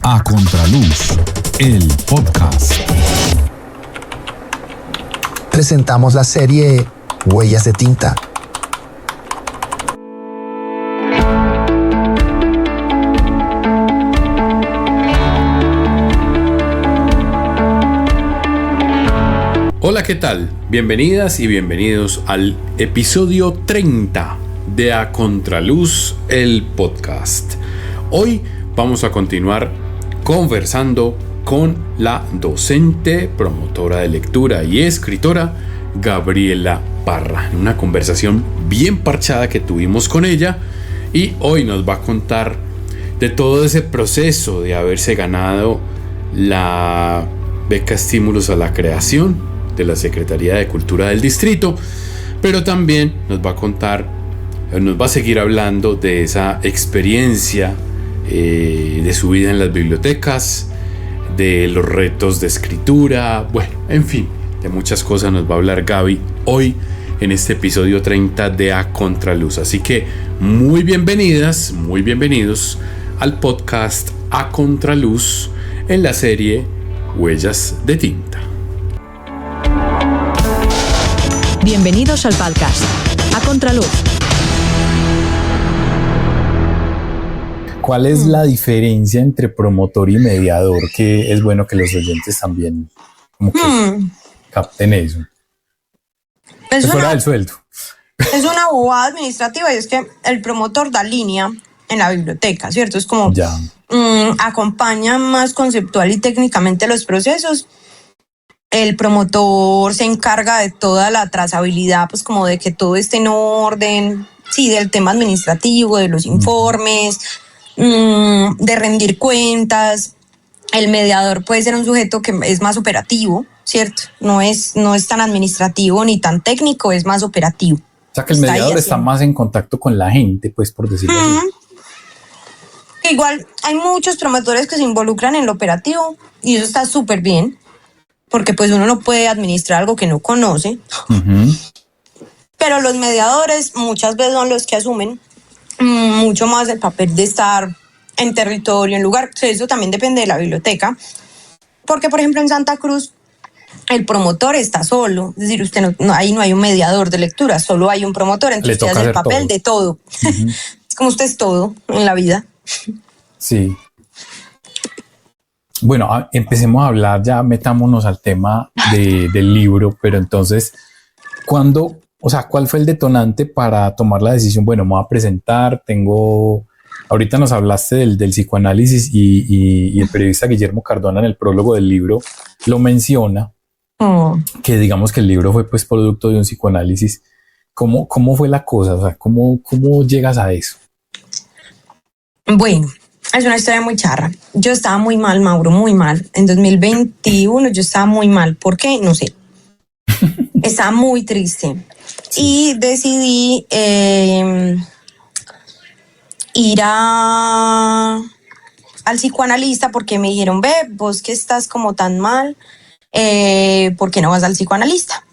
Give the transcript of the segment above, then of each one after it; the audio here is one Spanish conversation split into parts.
A Contraluz, el podcast. Presentamos la serie Huellas de Tinta. Hola, ¿qué tal? Bienvenidas y bienvenidos al episodio 30 de A Contraluz, el podcast. Hoy vamos a continuar conversando con la docente, promotora de lectura y escritora Gabriela Parra, en una conversación bien parchada que tuvimos con ella, y hoy nos va a contar de todo ese proceso de haberse ganado la beca Estímulos a la Creación de la Secretaría de Cultura del Distrito, pero también nos va a seguir hablando de esa experiencia de su vida en las bibliotecas, de los retos de escritura, bueno, en fin, de muchas cosas nos va a hablar Gaby hoy en este episodio 30 de A Contraluz. Así que muy bienvenidas, muy bienvenidos al podcast A Contraluz en la serie Huellas de Tinta. Bienvenidos al podcast A Contraluz. ¿Cuál es la diferencia entre promotor y mediador? Que es bueno que los oyentes también como que capten eso. Es fuera del sueldo. Es una bobada administrativa, y es que el promotor da línea en la biblioteca, ¿cierto? Es como acompaña más conceptual y técnicamente los procesos. El promotor se encarga de toda la trazabilidad, pues como de que todo esté en orden, sí, del tema administrativo, de los informes, de rendir cuentas. El mediador puede ser un sujeto que es más operativo, ¿cierto? No es tan administrativo ni tan técnico, es más operativo. O sea que el mediador está más en contacto con la gente, pues, por decirlo así. Igual hay muchos promotores que se involucran en lo operativo y eso está súper bien, porque pues uno no puede administrar algo que no conoce. Pero los mediadores muchas veces son los que asumen mucho más el papel de estar en territorio, en lugar. Eso también depende de la biblioteca, porque por ejemplo en Santa Cruz el promotor está solo, es decir, ahí no hay un mediador de lectura, solo hay un promotor, entonces usted hace el papel de todo. Es como usted es todo en la vida. Sí. Bueno, empecemos a hablar, ya metámonos al tema del libro, pero entonces, ¿cuál fue el detonante para tomar la decisión? Bueno, me voy a presentar, ahorita nos hablaste del psicoanálisis y el periodista Guillermo Cardona en el prólogo del libro lo menciona, que digamos que el libro fue pues producto de un psicoanálisis. ¿Cómo fue la cosa? O sea, ¿cómo llegas a eso? Bueno, es una historia muy charra. Yo estaba muy mal, Mauro, muy mal. En 2021 yo estaba muy mal. ¿Por qué? No sé. Estaba muy triste. Y decidí ir al psicoanalista porque me dijeron, ve, vos que estás como tan mal, ¿por qué no vas al psicoanalista?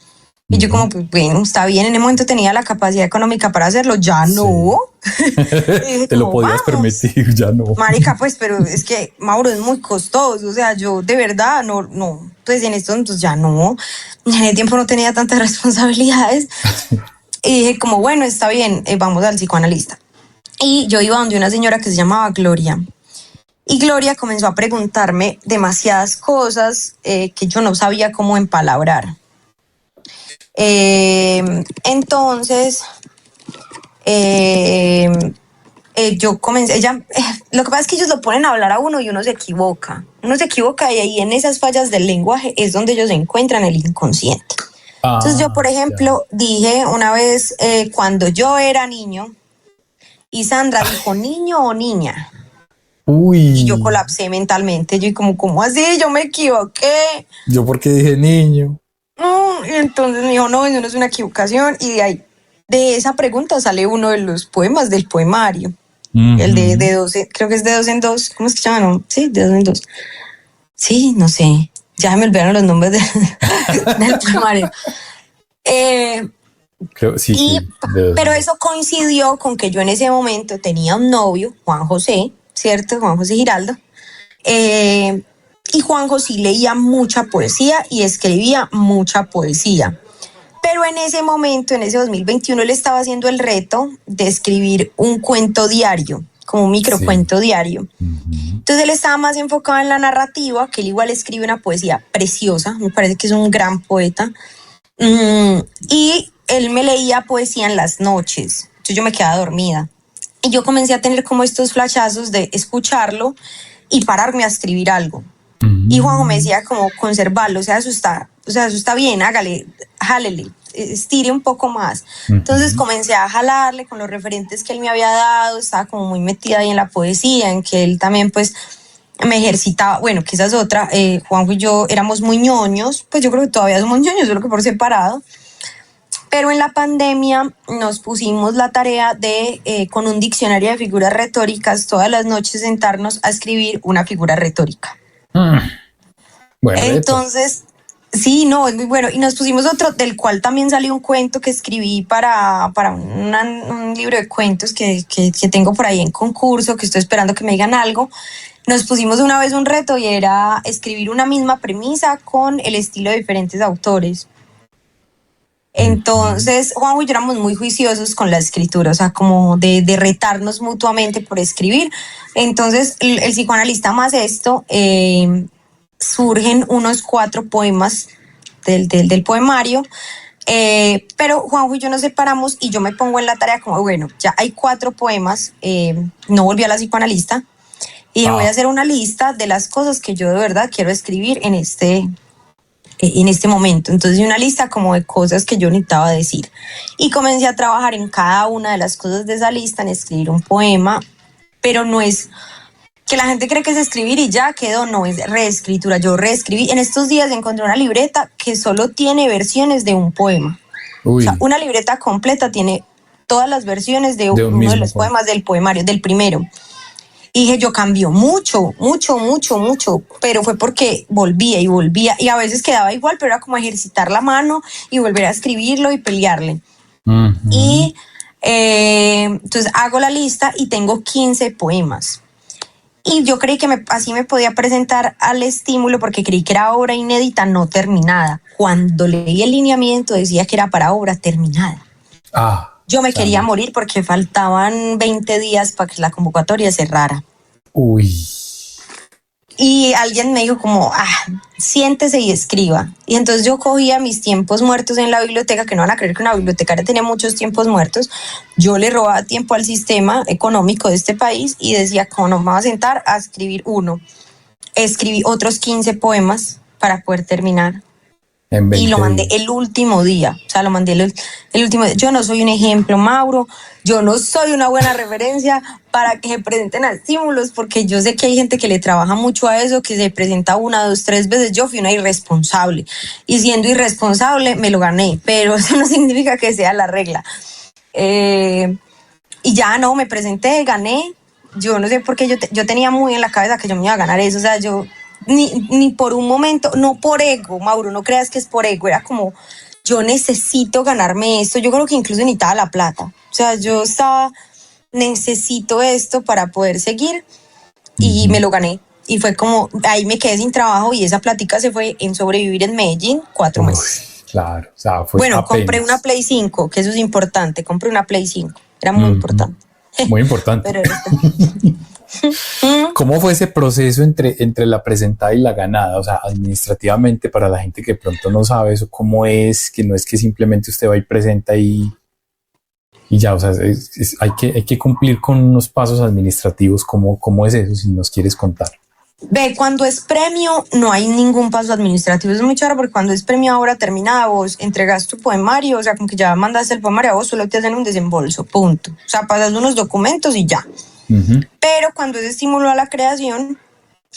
Y yo como, pues bueno, está bien, en ese momento tenía la capacidad económica para hacerlo, ya no. Te lo podías permitir, ya no. Marica, pues, pero es que, Mauro, es muy costoso, o sea, yo de verdad, no, pues en esto entonces ya no. En el tiempo no tenía tantas responsabilidades. Y dije como, bueno, está bien, vamos al psicoanalista. Y yo iba donde una señora que se llamaba Gloria. Y Gloria comenzó a preguntarme demasiadas cosas que yo no sabía cómo empalabrar. Entonces yo comencé, lo que pasa es que ellos lo ponen a hablar a uno y uno se equivoca y ahí en esas fallas del lenguaje es donde ellos encuentran el inconsciente. Entonces yo, por ejemplo, dije una vez cuando yo era niño y Sandra dijo niño o niña. Uy. Y yo colapsé mentalmente, yo ¿cómo así? Yo me equivoqué. ¿Yo por qué dije niño? Y entonces me dijo, no, eso no es una equivocación. Y de esa pregunta sale uno de los poemas del poemario. El de 12, creo que es de 2 en 2. ¿Cómo es que se llama? No? Sí, de 2 en 2. Sí, no sé. Ya me olvidaron los nombres del poemario. Creo, sí, pero eso coincidió con que yo en ese momento tenía un novio, Juan José, ¿cierto? Juan José Giraldo. Y Juanjo sí leía mucha poesía y escribía mucha poesía. Pero en ese momento, en ese 2021, él estaba haciendo el reto de escribir un cuento diario, como un microcuento diario. Entonces él estaba más enfocado en la narrativa, que él igual escribe una poesía preciosa, me parece que es un gran poeta. Y él me leía poesía en las noches, entonces yo me quedaba dormida. Y yo comencé a tener como estos flashazos de escucharlo y pararme a escribir algo. Y Juanjo me decía como conservarlo, o sea, eso está bien, hágale, jálele, estire un poco más. Entonces comencé a jalarle con los referentes que él me había dado, estaba como muy metida ahí en la poesía, en que él también pues me ejercitaba, bueno, que esa es otra, Juanjo y yo éramos muy ñoños, pues yo creo que todavía somos ñoños, solo que por separado. Pero en la pandemia nos pusimos la tarea de, con un diccionario de figuras retóricas, todas las noches sentarnos a escribir una figura retórica. Bueno, entonces, sí, no, es muy bueno. Y nos pusimos otro, del cual también salió un cuento que escribí para un libro de cuentos que tengo por ahí en concurso, que estoy esperando que me digan algo. Nos pusimos una vez un reto y era escribir una misma premisa con el estilo de diferentes autores. Entonces, Juanjo y yo éramos muy juiciosos con la escritura, o sea, como de retarnos mutuamente por escribir. Entonces, el psicoanalista más esto, surgen unos 4 poemas del poemario, pero Juanjo y yo nos separamos y yo me pongo en la tarea como, bueno, ya hay 4 poemas, no volví a la psicoanalista, y voy a hacer una lista de las cosas que yo de verdad quiero escribir en este momento. Entonces una lista como de cosas que yo necesitaba decir y comencé a trabajar en cada una de las cosas de esa lista, en escribir un poema, pero no es que la gente cree que es escribir y ya quedó, no, es reescritura. Yo reescribí, en estos días encontré una libreta que solo tiene versiones de un poema. O sea, una libreta completa tiene todas las versiones de uno de los poemas del poemario, del primero. Y dije, yo cambió mucho, pero fue porque volvía y a veces quedaba igual, pero era como ejercitar la mano y volver a escribirlo y pelearle. Y entonces hago la lista y tengo 15 poemas. Y yo creí que así me podía presentar al estímulo porque creí que era obra inédita no terminada. Cuando leí el lineamiento decía que era para obra terminada. Yo me quería morir porque faltaban 20 días para que la convocatoria cerrara. Y alguien me dijo como, siéntese y escriba. Y entonces yo cogía mis tiempos muertos en la biblioteca, que no van a creer que una bibliotecaria tenía muchos tiempos muertos. Yo le robaba tiempo al sistema económico de este país y decía, como no me voy a sentar a escribir uno. Escribí otros 15 poemas para poder terminar. Y lo mandé el último día, o sea, lo mandé el último día. Yo no soy un ejemplo, Mauro, yo no soy una buena referencia para que se presenten a estímulos, porque yo sé que hay gente que le trabaja mucho a eso, que se presenta 1, 2, 3 veces. Yo fui una irresponsable, y siendo irresponsable me lo gané, pero eso no significa que sea la regla. Y ya no, me presenté, gané. Yo no sé por qué yo tenía muy en la cabeza que yo me iba a ganar eso, o sea, yo... Ni por un momento, no por ego, Mauro, no creas que es por ego, era como, yo necesito ganarme esto. Yo creo que incluso necesitaba la plata, o sea, yo necesito esto para poder seguir, y me lo gané. Y fue como, ahí me quedé sin trabajo y esa plática se fue en sobrevivir en Medellín 4 meses. Claro, o sea, fue bueno, apenas. Compré una Play 5, que eso es importante, compré una Play 5, era muy importante. Muy importante. Pero ¿Cómo fue ese proceso entre la presentada y la ganada? O sea, administrativamente, para la gente que de pronto no sabe eso, ¿cómo es? Que no es que simplemente usted va y presenta y ya, o sea, hay que cumplir con unos pasos administrativos. ¿Cómo es eso, si nos quieres contar? Ve, cuando es premio no hay ningún paso administrativo, es muy chévere porque cuando es premio a obra terminada vos entregas tu poemario, o sea, como que ya mandaste el poemario a vos, solo te hacen un desembolso, punto. O sea, pasas unos documentos y ya. Pero cuando es estímulo a la creación,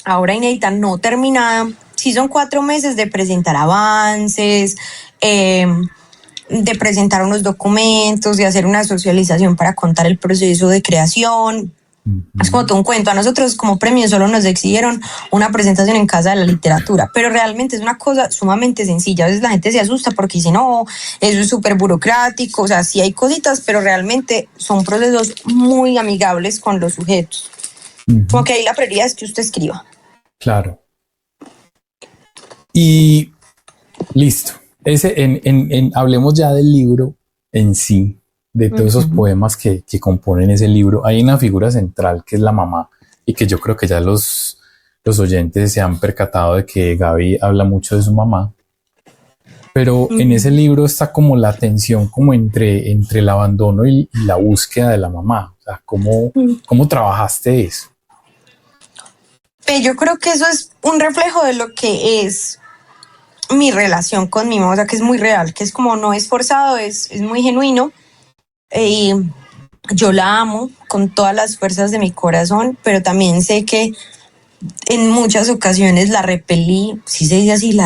a obra inédita no terminada, sí son 4 meses de presentar avances, de presentar unos documentos, de hacer una socialización para contar el proceso de creación. Es como todo un cuento. A nosotros como premio solo nos exigieron una presentación en Casa de la Literatura, pero realmente es una cosa sumamente sencilla. A veces la gente se asusta porque dice, no, eso es súper burocrático. O sea, sí hay cositas, pero realmente son procesos muy amigables con los sujetos. Como que ahí la prioridad es que usted escriba. Claro. Y listo. Hablemos ya del libro en sí, de todos esos poemas que componen ese libro. Hay una figura central que es la mamá, y que yo creo que ya los oyentes se han percatado de que Gaby habla mucho de su mamá. Pero en ese libro está como la tensión como entre el abandono y la búsqueda de la mamá. O sea, ¿cómo trabajaste eso? Yo creo que eso es un reflejo de lo que es mi relación con mi mamá, o sea, que es muy real, que es como no es forzado, es muy genuino. Yo la amo con todas las fuerzas de mi corazón, pero también sé que en muchas ocasiones la repelí, si se dice así,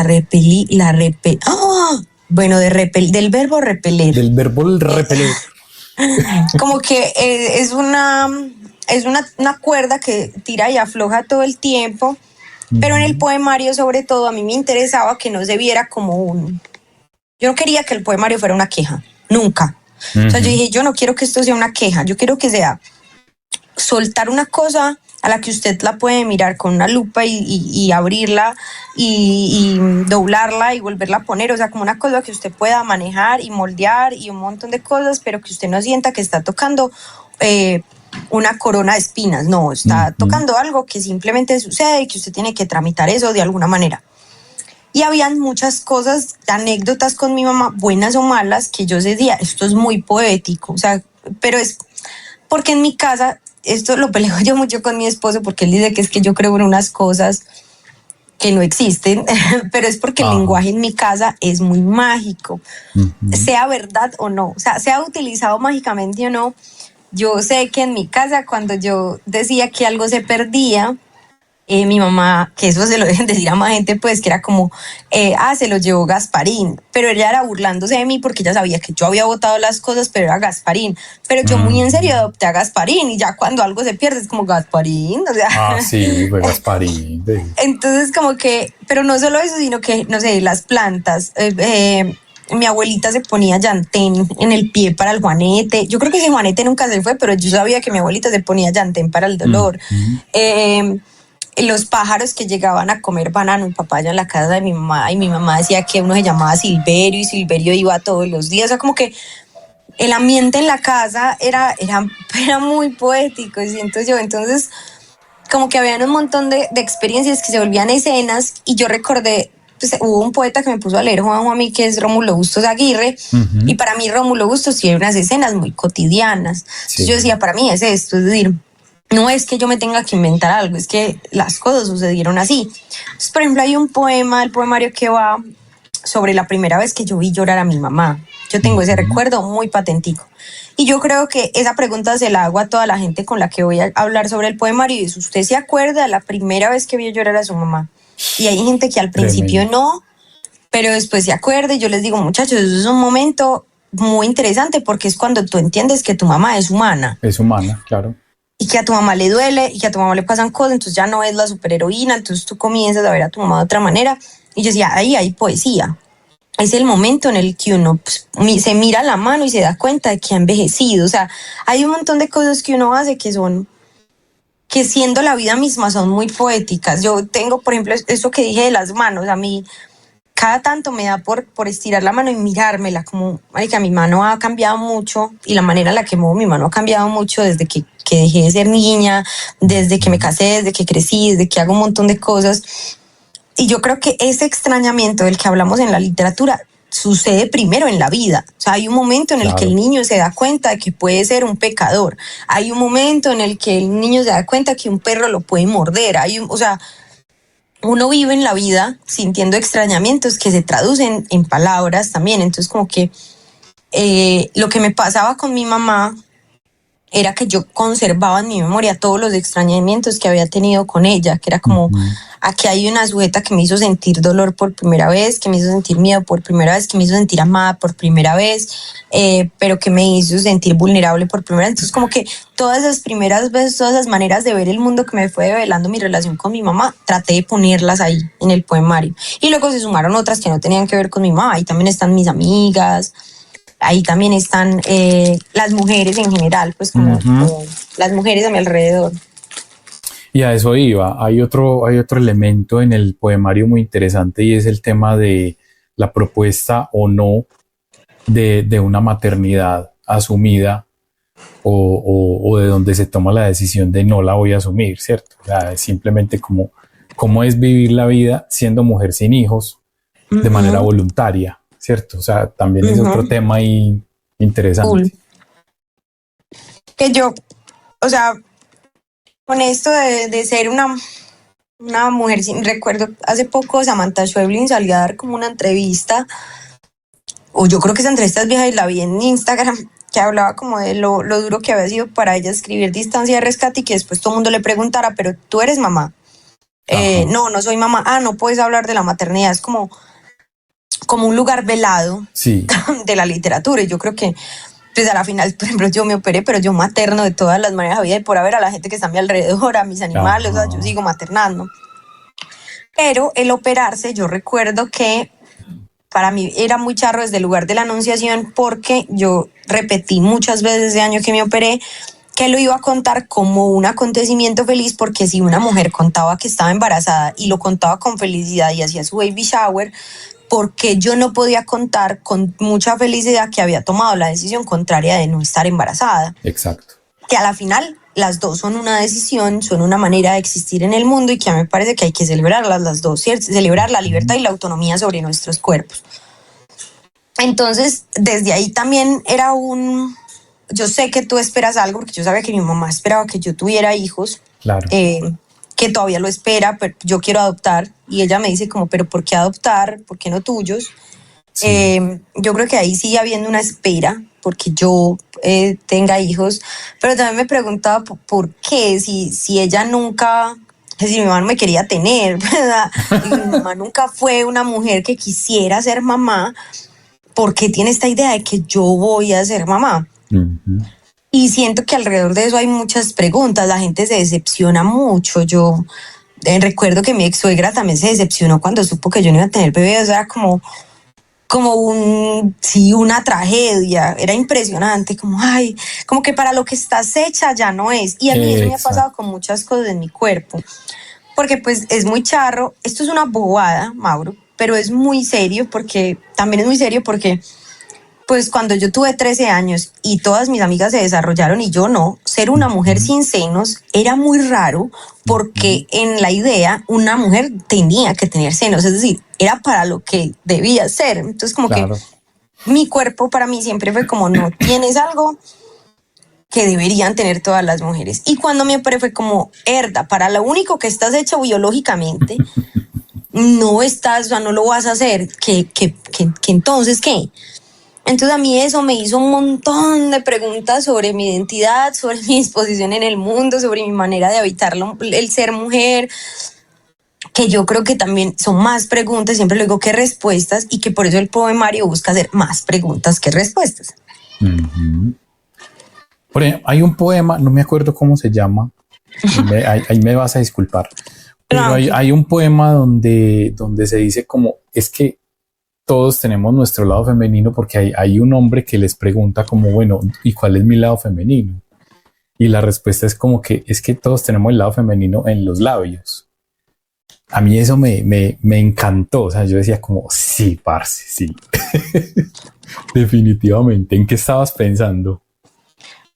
¡Ah! Bueno, del verbo repeler. Del verbo repeler. Como que es una cuerda que tira y afloja todo el tiempo, pero en el poemario sobre todo a mí me interesaba que no se viera como yo no quería que el poemario fuera una queja, nunca. O sea, yo dije, yo no quiero que esto sea una queja, yo quiero que sea soltar una cosa a la que usted la puede mirar con una lupa y abrirla y doblarla y volverla a poner, o sea, como una cosa que usted pueda manejar y moldear y un montón de cosas, pero que usted no sienta que está tocando una corona de espinas, no, está tocando algo que simplemente sucede y que usted tiene que tramitar eso de alguna manera. Y habían muchas cosas, anécdotas con mi mamá, buenas o malas, que yo decía, esto es muy poético, o sea, pero es porque en mi casa, esto lo peleo yo mucho con mi esposo, porque él dice que es que yo creo en unas cosas que no existen, pero es porque el lenguaje en mi casa es muy mágico, sea verdad o no, o sea, sea utilizado mágicamente o no. Yo sé que en mi casa, cuando yo decía que algo se perdía, mi mamá, que eso se lo deben decir a más gente, pues que era como, se lo llevó Gasparín, pero ella era burlándose de mí porque ella sabía que yo había botado las cosas, pero era Gasparín, pero yo muy en serio adopté a Gasparín, y ya cuando algo se pierde es como Gasparín, o sea. Sí, fue Gasparín. Entonces como que, pero no solo eso, sino que, no sé, las plantas, mi abuelita se ponía llantén en el pie para el juanete. Yo creo que ese juanete nunca se fue, pero yo sabía que mi abuelita se ponía llantén para el dolor. Los pájaros que llegaban a comer banano y papaya en la casa de mi mamá, y mi mamá decía que uno se llamaba Silverio y Silverio iba todos los días. O sea, como que el ambiente en la casa era muy poético, siento yo. Entonces, como que había un montón de experiencias que se volvían escenas, y yo recordé, pues, hubo un poeta que me puso a leer Juan a mí, que es Rómulo Bustos Aguirre, y para mí Rómulo Bustos tiene unas escenas muy cotidianas. Entonces yo decía, para mí es esto, es decir, no es que yo me tenga que inventar algo, es que las cosas sucedieron así. Entonces, por ejemplo, hay un poema, el poemario que va sobre la primera vez que yo vi llorar a mi mamá. Yo tengo ese recuerdo muy patentico. Y yo creo que esa pregunta se la hago a toda la gente con la que voy a hablar sobre el poemario, y es, ¿usted se acuerda de la primera vez que vio llorar a su mamá? Y hay gente que al principio no, pero después se acuerda, y yo les digo, muchachos, eso es un momento muy interesante, porque es cuando tú entiendes que tu mamá es humana. Es humana, claro. Y que a tu mamá le duele, y que a tu mamá le pasan cosas, entonces ya no es la superheroína, entonces tú comienzas a ver a tu mamá de otra manera. Y yo decía, ahí hay poesía. Es el momento en el que uno se mira la mano y se da cuenta de que ha envejecido. O sea, hay un montón de cosas que uno hace que siendo la vida misma son muy poéticas. Yo tengo, por ejemplo, eso que dije de las manos. A mí cada tanto me da por estirar la mano y mirármela, como, marica, mi mano ha cambiado mucho, y la manera en la que muevo mi mano ha cambiado mucho desde que dejé de ser niña, desde que me casé, desde que crecí, desde que hago un montón de cosas. Y yo creo que ese extrañamiento del que hablamos en la literatura sucede primero en la vida. O sea, hay un momento en el que el niño se da cuenta de que puede ser un pecador. Hay un momento en el que el niño se da cuenta que un perro lo puede morder. O sea, uno vive en la vida sintiendo extrañamientos que se traducen en palabras también. Entonces, como que lo que me pasaba con mi mamá era que yo conservaba en mi memoria todos los extrañamientos que había tenido con ella, que era como, aquí hay una sujeta que me hizo sentir dolor por primera vez, que me hizo sentir miedo por primera vez, que me hizo sentir amada por primera vez, pero que me hizo sentir vulnerable por primera vez. Entonces, como que todas esas primeras veces, todas esas maneras de ver el mundo que me fue develando mi relación con mi mamá, traté de ponerlas ahí en el poemario. Y luego se sumaron otras que no tenían que ver con mi mamá. Ahí también están mis amigas, ahí también están las mujeres en general, pues como las mujeres a mi alrededor. Y a eso iba. Hay otro elemento en el poemario muy interesante y es el tema de la propuesta o no de una maternidad asumida o de donde se toma la decisión de no la voy a asumir, ¿cierto? O sea, es simplemente cómo es vivir la vida siendo mujer sin hijos de manera voluntaria, ¿cierto? O sea, también es otro tema ahí interesante. Cool. Que yo, o sea, con esto de ser una mujer sin recuerdo, hace poco Samantha Schweblin salió a dar como una entrevista, o yo creo que esa entrevista es vieja y la vi en Instagram, que hablaba como de lo duro que había sido para ella escribir Distancia de Rescate y que después todo el mundo le preguntara, pero tú eres mamá. No soy mamá. No puedes hablar de la maternidad. Es como un lugar velado sí. de la literatura. Y yo creo que pues a la final, por ejemplo, yo me operé, pero yo materno de todas las maneras de vida y por haber a la gente que está a mi alrededor, a mis animales, o sea, yo sigo maternando. Pero el operarse, yo recuerdo que para mí era muy charro desde el lugar de la anunciación, porque yo repetí muchas veces ese año que me operé que lo iba a contar como un acontecimiento feliz, porque si una mujer contaba que estaba embarazada y lo contaba con felicidad y hacía su baby shower, porque yo no podía contar con mucha felicidad que había tomado la decisión contraria de no estar embarazada. Exacto. Que a la final las dos son una decisión, son una manera de existir en el mundo y que a mí me parece que hay que celebrarlas las dos, ¿cierto? Celebrar la libertad y la autonomía sobre nuestros cuerpos. Entonces, desde ahí también era yo sé que tú esperas algo, porque yo sabía que mi mamá esperaba que yo tuviera hijos. Claro. Que todavía lo espera, pero yo quiero adoptar. Y ella me dice como, ¿pero por qué adoptar? ¿Por qué no tuyos? Sí. Yo creo que ahí sigue habiendo una espera porque yo tenga hijos, pero también me preguntaba por qué, si ella nunca, es decir, mi mamá no me quería tener, ¿verdad? Y mi mamá nunca fue una mujer que quisiera ser mamá, ¿por qué tiene esta idea de que yo voy a ser mamá? Uh-huh. Y siento que alrededor de eso hay muchas preguntas, la gente se decepciona mucho. Yo recuerdo que mi ex suegra también se decepcionó cuando supo que yo no iba a tener bebé, o sea, como una tragedia, era impresionante, como que para lo que estás hecha ya no es. Y a mí eso me ha pasado con muchas cosas en mi cuerpo, porque pues es muy charro, esto es una bobada, Mauro, pero es muy serio, porque pues cuando yo tuve 13 años y todas mis amigas se desarrollaron y yo no, ser una mujer sin senos era muy raro, porque en la idea una mujer tenía que tener senos, es decir, era para lo que debía ser. Entonces como claro, que mi cuerpo para mí siempre fue como, no, tienes algo que deberían tener todas las mujeres. Y cuando me operé fue como, herda, para lo único que estás hecho biológicamente, no estás, o sea, no lo vas a hacer, que entonces, ¿qué? Entonces a mí eso me hizo un montón de preguntas sobre mi identidad, sobre mi disposición en el mundo, sobre mi manera de habitarlo, el ser mujer, que yo creo que también son más preguntas, siempre lo digo, que respuestas, y que por eso el poemario busca hacer más preguntas que respuestas. Uh-huh. Por ejemplo, hay un poema, no me acuerdo cómo se llama, ahí me vas a disculpar, pero no, hay un poema donde se dice como, es que todos tenemos nuestro lado femenino, porque hay un hombre que les pregunta como, bueno, ¿y cuál es mi lado femenino? Y la respuesta es como que es que todos tenemos el lado femenino en los labios. A mí eso me encantó, o sea, yo decía como, sí, parce, sí. Definitivamente. ¿En qué estabas pensando?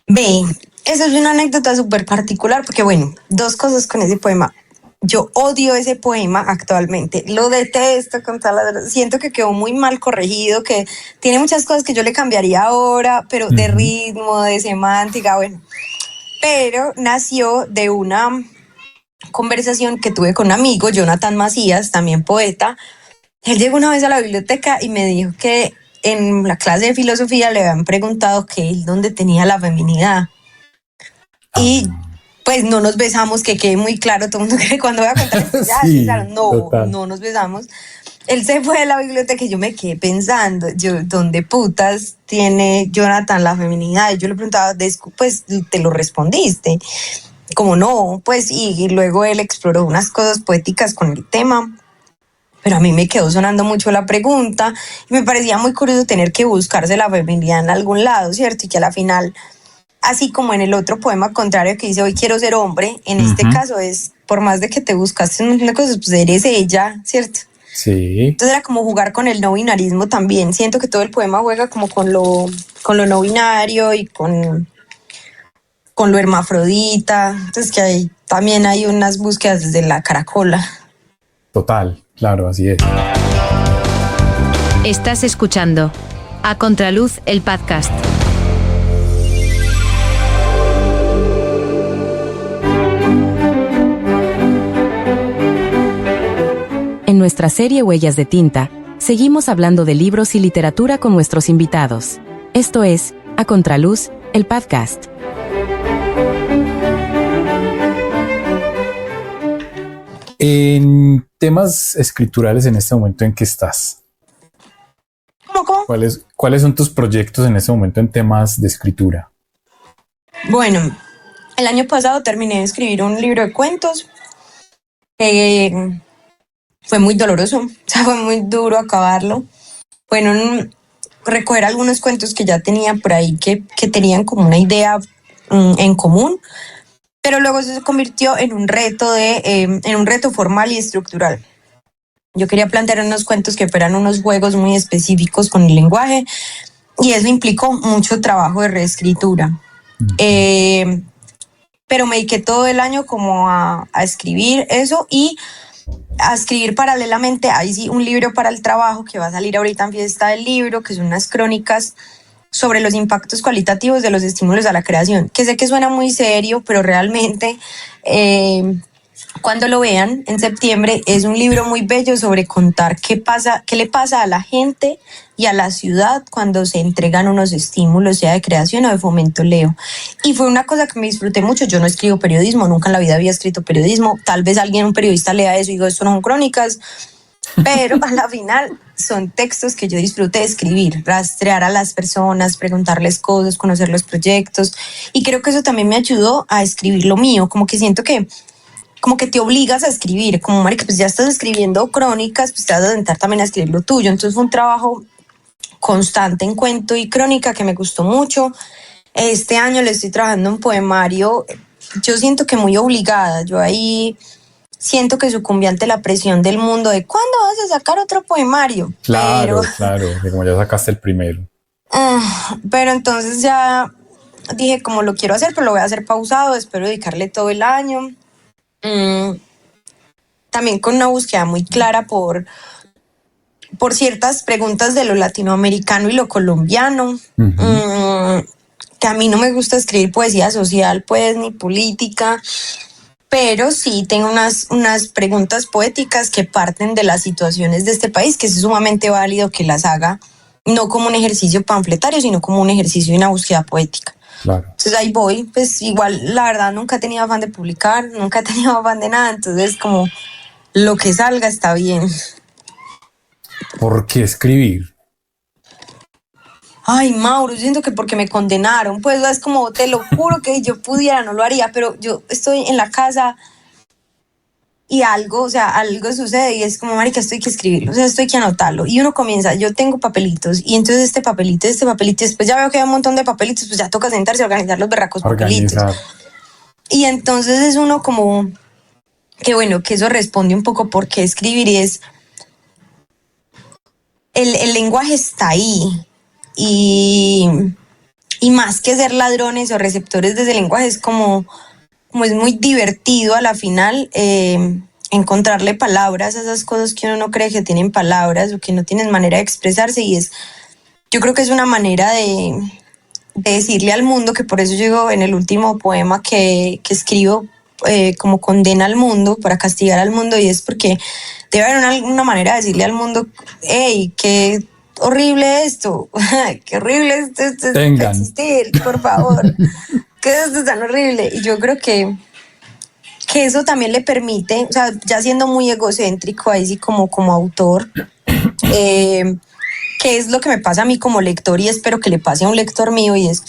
Ve, esa es una anécdota súper particular, porque bueno, dos cosas con ese poema. Yo odio ese poema actualmente, lo detesto con todas las verdades. Siento que quedó muy mal corregido, que tiene muchas cosas que yo le cambiaría ahora, pero de ritmo, de semántica, bueno. Pero nació de una conversación que tuve con un amigo, Jonathan Macías, también poeta. Él llegó una vez a la biblioteca y me dijo que en la clase de filosofía le habían preguntado que él dónde tenía la feminidad. Y pues no nos besamos, que quede muy claro, todo el mundo que cuando voy a contar esto, sí, no nos besamos. Él se fue de la biblioteca y yo me quedé pensando, ¿dónde putas tiene Jonathan la feminidad? Y yo le preguntaba, pues te lo respondiste. Como no, pues, y luego él exploró unas cosas poéticas con el tema, pero a mí me quedó sonando mucho la pregunta y me parecía muy curioso tener que buscarse la feminidad en algún lado, ¿cierto? Y que a la final Así como en el otro poema contrario que dice hoy quiero ser hombre, en este caso es, por más de que te buscaste un montón de cosas, pues eres ella, ¿cierto? Sí. Entonces era como jugar con el no binarismo también. Siento que todo el poema juega como con lo no binario y con lo hermafrodita. Entonces que ahí también hay unas búsquedas desde la caracola. Total, claro, así es. Estás escuchando A Contraluz, el podcast. En nuestra serie Huellas de Tinta, seguimos hablando de libros y literatura con nuestros invitados. Esto es A Contraluz, el podcast. En temas escriturales en este momento, ¿en qué estás? ¿Cómo? ¿Cuáles son tus proyectos en este momento en temas de escritura? Bueno, el año pasado terminé de escribir un libro de cuentos. Fue muy doloroso, o sea, fue muy duro acabarlo. Fueron recoger algunos cuentos que ya tenía por ahí que tenían como una idea en común, pero luego se convirtió en un reto formal y estructural. Yo quería plantear unos cuentos que fueran unos juegos muy específicos con el lenguaje y eso implicó mucho trabajo de reescritura. Pero me dediqué todo el año como a escribir eso y a escribir paralelamente, ahí sí, un libro para el trabajo que va a salir ahorita en Fiesta del Libro, que son unas crónicas sobre los impactos cualitativos de los estímulos a la creación, que sé que suena muy serio, pero realmente cuando lo vean en septiembre es un libro muy bello sobre contar qué le pasa a la gente y a la ciudad cuando se entregan unos estímulos, sea de creación o de fomento Leo. Y fue una cosa que me disfruté mucho. Yo no escribo periodismo, nunca en la vida había escrito periodismo. Tal vez un periodista lea eso y digo, esto no son crónicas, pero a la final son textos que yo disfruté de escribir, rastrear a las personas, preguntarles cosas, conocer los proyectos. Y creo que eso también me ayudó a escribir lo mío, como que siento que como que te obligas a escribir, como marica, pues ya estás escribiendo crónicas, pues te vas a sentar también a escribir lo tuyo. Entonces fue un trabajo constante en cuento y crónica que me gustó mucho. Este año le estoy trabajando un poemario, yo siento que muy obligada, yo ahí siento que sucumbí ante la presión del mundo de ¿cuándo vas a sacar otro poemario? Claro, que como ya sacaste el primero. Pero entonces ya dije como lo quiero hacer, pero lo voy a hacer pausado, espero dedicarle todo el año. También con una búsqueda muy clara por ciertas preguntas de lo latinoamericano y lo colombiano, que a mí no me gusta escribir poesía social, pues, ni política, pero sí tengo unas preguntas poéticas que parten de las situaciones de este país, que es sumamente válido que las haga, no como un ejercicio panfletario, sino como un ejercicio de una búsqueda poética. Claro. Entonces ahí voy, pues igual la verdad nunca he tenido afán de publicar, nunca he tenido afán de nada, entonces como lo que salga está bien. ¿Por qué escribir? Ay, Mauro, yo siento que porque me condenaron, pues es como, te lo juro que yo pudiera, no lo haría, pero yo estoy en la casa y algo sucede y es como, marica, esto hay que escribirlo, o sea, esto hay que anotarlo. Y uno comienza, yo tengo papelitos y entonces este papelito, después ya veo que hay un montón de papelitos, pues ya toca sentarse a organizar los berracos papelitos. Y entonces es uno como, que bueno, que eso responde un poco por qué escribir y es, el lenguaje está ahí y más que ser ladrones o receptores de ese lenguaje es como es muy divertido a la final encontrarle palabras a esas cosas que uno no cree que tienen palabras o que no tienen manera de expresarse y yo creo que es una manera de decirle al mundo, que por eso yo digo en el último poema que escribo como condena al mundo, para castigar al mundo, y es porque debe haber una manera de decirle al mundo, hey, qué horrible esto, qué horrible esto existir, por favor. ¿Qué es esto tan horrible? Y yo creo que eso también le permite, o sea, ya siendo muy egocéntrico ahí sí como autor, que es lo que me pasa a mí como lector y espero que le pase a un lector mío, y es,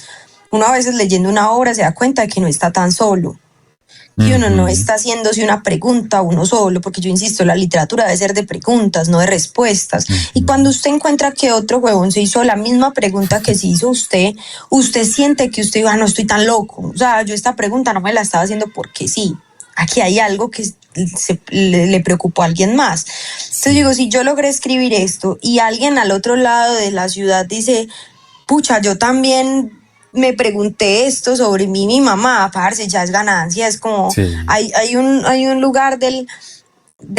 uno a veces leyendo una obra se da cuenta de que no está tan solo, Y uno no está haciéndose una pregunta uno solo, porque yo insisto, la literatura debe ser de preguntas, no de respuestas. Y cuando usted encuentra que otro huevón se hizo la misma pregunta que se hizo usted siente que usted, no estoy tan loco. O sea, yo esta pregunta no me la estaba haciendo porque sí. Aquí hay algo que le preocupó a alguien más. Entonces digo, si yo logré escribir esto y alguien al otro lado de la ciudad dice, pucha, yo también me pregunté esto sobre mí, mi mamá, parce, ya es ganancia. Es como, sí. hay un lugar de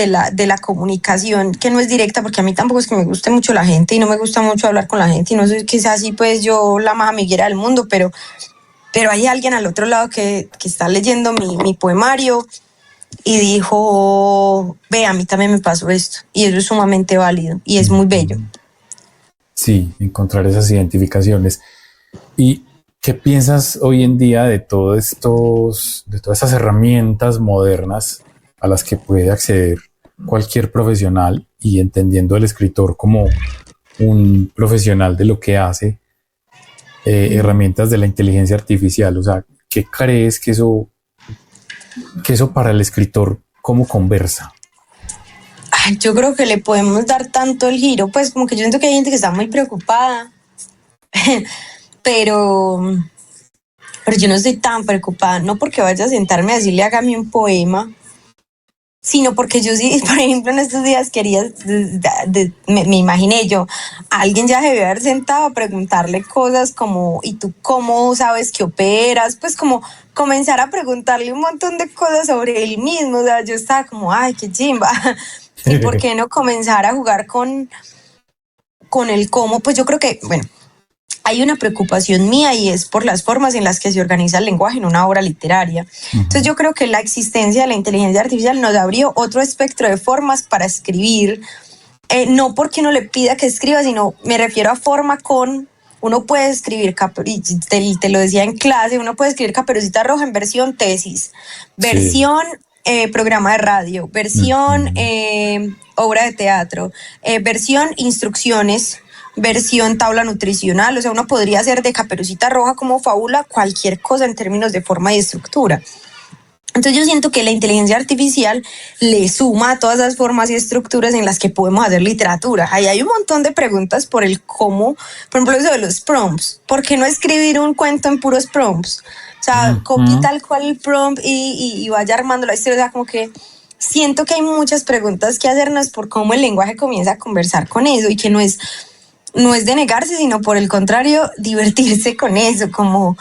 la comunicación que no es directa, porque a mí tampoco es que me guste mucho la gente y no me gusta mucho hablar con la gente y no sé, quizás así pues yo la más amiguera del mundo, pero hay alguien al otro lado que está leyendo mi poemario y dijo, ve, a mí también me pasó esto, y eso es sumamente válido y es muy bello. Sí, encontrar esas identificaciones. ¿Y qué piensas hoy en día de todas estas herramientas modernas a las que puede acceder cualquier profesional, y entendiendo al escritor como un profesional de lo que hace, herramientas de la inteligencia artificial? O sea, ¿qué crees que eso para el escritor, cómo conversa? Yo creo que le podemos dar tanto el giro, pues como que yo siento que hay gente que está muy preocupada, pero yo no estoy tan preocupada, no porque vaya a sentarme a decirle hágame un poema, sino porque yo sí, por ejemplo, en estos días me imaginé yo, alguien ya se debe haber sentado a preguntarle cosas como, ¿y tú cómo sabes que operas? Pues como comenzar a preguntarle un montón de cosas sobre él mismo. O sea, yo estaba como, ay, qué chimba. ¿Y por qué no comenzar a jugar con el cómo? Pues yo creo que, bueno, hay una preocupación mía y es por las formas en las que se organiza el lenguaje en una obra literaria. Entonces yo creo que la existencia de la inteligencia artificial nos abrió otro espectro de formas para escribir, no porque uno le pida que escriba, sino me refiero a forma con, uno puede escribir, te lo decía en clase, uno puede escribir Caperucita Roja en versión tesis, versión programa de radio, versión obra de teatro, versión instrucciones, versión tabla nutricional. O sea, uno podría hacer de Caperucita Roja como fábula cualquier cosa en términos de forma y estructura. Entonces yo siento que la inteligencia artificial le suma a todas esas formas y estructuras en las que podemos hacer literatura. Ahí hay un montón de preguntas por el cómo, por ejemplo, eso de los prompts. ¿Por qué no escribir un cuento en puros prompts? O sea, copie tal cual el prompt y vaya armando la historia. O sea, como que siento que hay muchas preguntas que hacernos por cómo el lenguaje comienza a conversar con eso, y que no es de negarse, sino por el contrario, divertirse con eso, como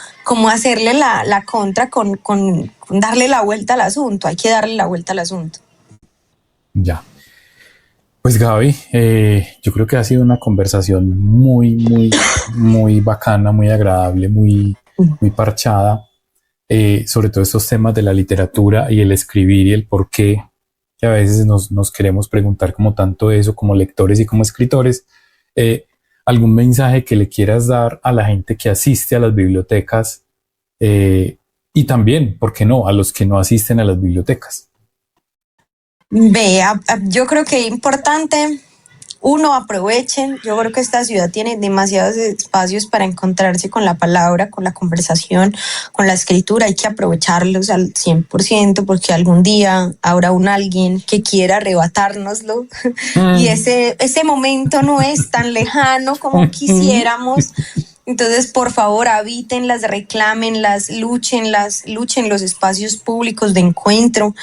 hacerle la contra con darle la vuelta al asunto. Hay que darle la vuelta al asunto. Ya. Pues Gaby, yo creo que ha sido una conversación muy, muy, muy bacana, muy agradable, muy parchada, sobre todo estos temas de la literatura y el escribir y el por qué, que a veces nos queremos preguntar como tanto eso, como lectores y como escritores. ¿Algún mensaje que le quieras dar a la gente que asiste a las bibliotecas, y también, ¿por qué no?, a los que no asisten a las bibliotecas? Vea, yo creo que es importante, uno, aprovechen. Yo creo que esta ciudad tiene demasiados espacios para encontrarse con la palabra, con la conversación, con la escritura. Hay que aprovecharlos al 100%, porque algún día habrá alguien que quiera arrebatárnoslo y ese momento no es tan lejano como quisiéramos. Entonces, por favor, habítenlas, reclámenlas, luchen los espacios públicos de encuentro.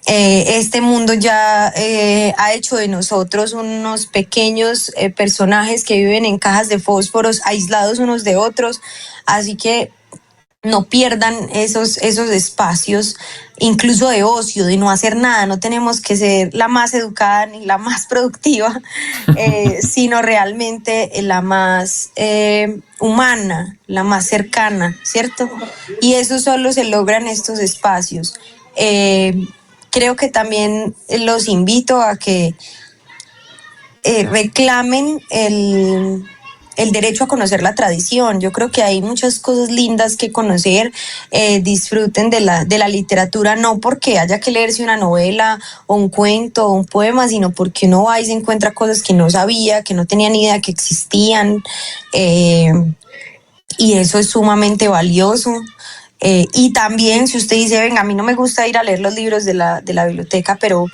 Este mundo ya ha hecho de nosotros unos pequeños personajes que viven en cajas de fósforos, aislados unos de otros, así que no pierdan esos espacios, incluso de ocio, de no hacer nada. No tenemos que ser la más educada ni la más productiva, sino realmente la más humana, la más cercana, ¿cierto? Y eso solo se logra en estos espacios. Creo que también los invito a que reclamen el derecho a conocer la tradición. Yo creo que hay muchas cosas lindas que conocer. Disfruten de la literatura, no porque haya que leerse una novela o un cuento o un poema, sino porque uno va y se encuentra cosas que no sabía, que no tenía ni idea que existían, y eso es sumamente valioso. Y también, si usted dice, venga, a mí no me gusta ir a leer los libros de la biblioteca, pero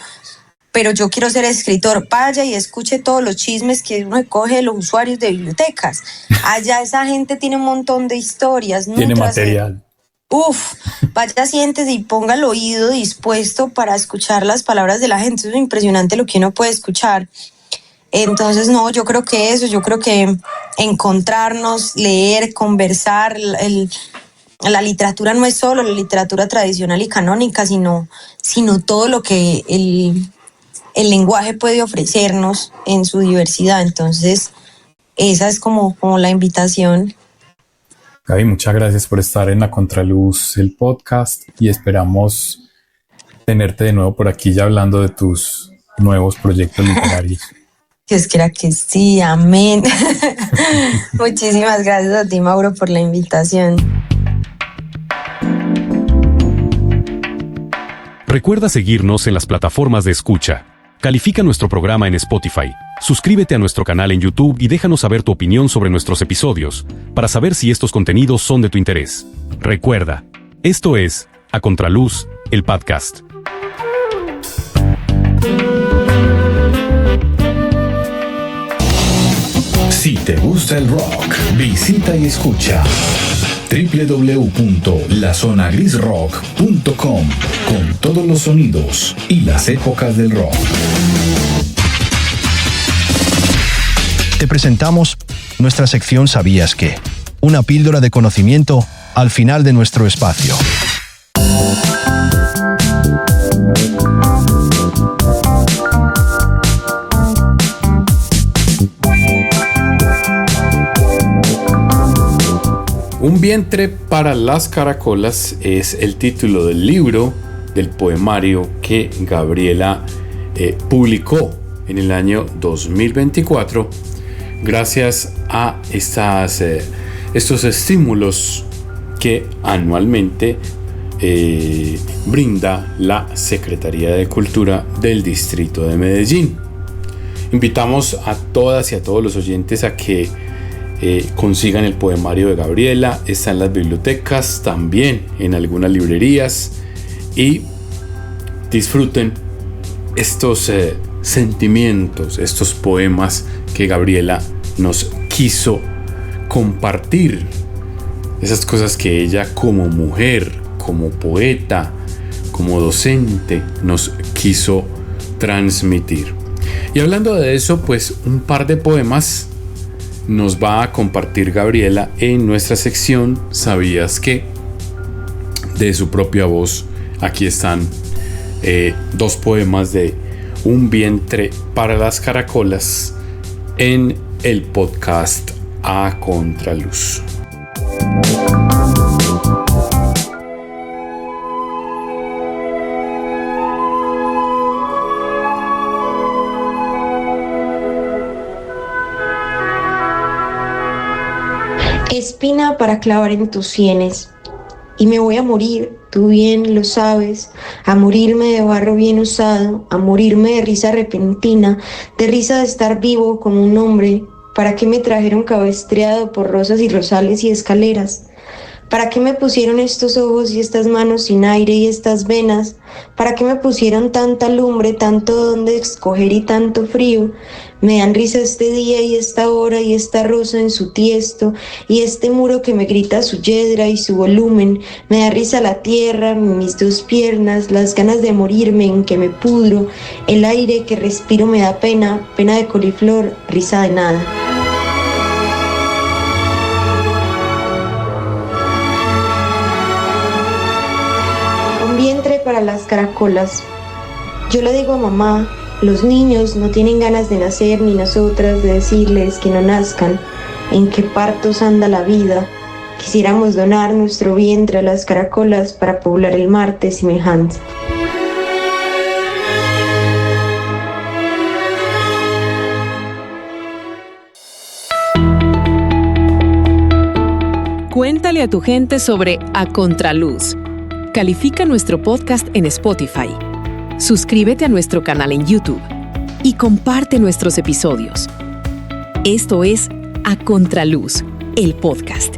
yo quiero ser escritor, vaya y escuche todos los chismes que uno coge de los usuarios de bibliotecas. Allá esa gente tiene un montón de historias. Tiene material. Vaya, siéntese y ponga el oído dispuesto para escuchar las palabras de la gente. Es impresionante lo que uno puede escuchar. Entonces, no, yo creo que encontrarnos, leer, conversar, la literatura no es solo la literatura tradicional y canónica, sino todo lo que el lenguaje puede ofrecernos en su diversidad. Entonces, esa es como la invitación. Gaby, muchas gracias por estar en A Contraluz, el podcast, y esperamos tenerte de nuevo por aquí ya hablando de tus nuevos proyectos literarios. Dios quiera que sí, amén. Muchísimas gracias a ti, Mauro, por la invitación. Recuerda seguirnos en las plataformas de escucha. Califica nuestro programa en Spotify. Suscríbete a nuestro canal en YouTube y déjanos saber tu opinión sobre nuestros episodios, para saber si estos contenidos son de tu interés. Recuerda, esto es A Contraluz, el podcast. Si te gusta el rock, visita y escucha www.lazonagrisrock.com con todos los sonidos y las épocas del rock. Te presentamos nuestra sección ¿Sabías qué? Una píldora de conocimiento al final de nuestro espacio. Un vientre para las caracolas es el título del libro, del poemario que Gabriela publicó en el año 2024 gracias a estos estímulos que anualmente brinda la Secretaría de Cultura del Distrito de Medellín. Invitamos a todas y a todos los oyentes a que consigan el poemario de Gabriela. Está en las bibliotecas, también en algunas librerías, y disfruten estos sentimientos, estos poemas que Gabriela nos quiso compartir, esas cosas que ella como mujer, como poeta, como docente nos quiso transmitir. Y hablando de eso, pues un par de poemas nos va a compartir Gabriela en nuestra sección ¿Sabías qué? De su propia voz. Aquí están dos poemas de Un vientre para las caracolas en el podcast A Contraluz. Espina para clavar en tus sienes, y me voy a morir, tú bien lo sabes, a morirme de barro bien usado, a morirme de risa repentina, de risa de estar vivo como un hombre. ¿Para qué me trajeron cabestreado por rosas y rosales y escaleras? ¿Para qué me pusieron estos ojos y estas manos sin aire y estas venas? ¿Para qué me pusieron tanta lumbre, tanto donde escoger y tanto frío? Me dan risa este día y esta hora y esta rosa en su tiesto y este muro que me grita su yedra y su volumen. Me da risa la tierra, mis dos piernas, las ganas de morirme en que me pudro. El aire que respiro me da pena, pena de coliflor, risa de nada. Vientre para las caracolas. Yo le digo a mamá, los niños no tienen ganas de nacer ni nosotras de decirles que no nazcan. ¿En qué partos anda la vida? Quisiéramos donar nuestro vientre a las caracolas para poblar el Marte semejante. Cuéntale a tu gente sobre A Contraluz. Califica nuestro podcast en Spotify. Suscríbete a nuestro canal en YouTube y comparte nuestros episodios. Esto es A Contraluz, el podcast.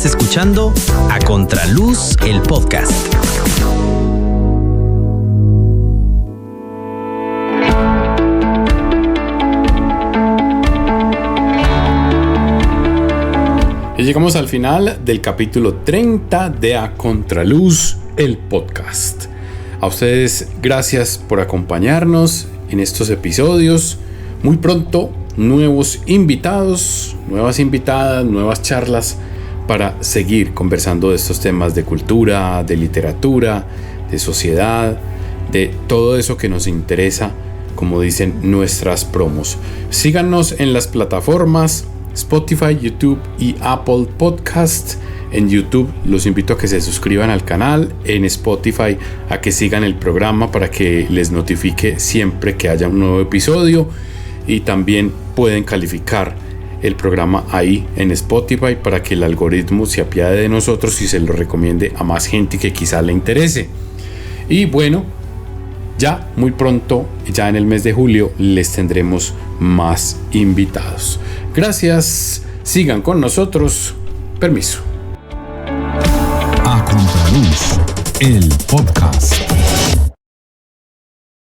Estás escuchando A Contraluz, el podcast. Y llegamos al final del capítulo 30 de A Contraluz, el podcast. A ustedes, gracias por acompañarnos en estos episodios. Muy pronto, nuevos invitados, nuevas invitadas, nuevas charlas para seguir conversando de estos temas de cultura, de literatura, de sociedad, de todo eso que nos interesa, como dicen nuestras promos. Síganos en las plataformas Spotify, YouTube y Apple Podcast. En YouTube los invito a que se suscriban al canal, en Spotify a que sigan el programa para que les notifique siempre que haya un nuevo episodio, y también pueden calificar el programa ahí en Spotify para que el algoritmo se apiade de nosotros y se lo recomiende a más gente que quizá le interese. Y bueno, ya muy pronto, ya en el mes de julio, les tendremos más invitados. Gracias, sigan con nosotros. Permiso. A Contraluz, el podcast.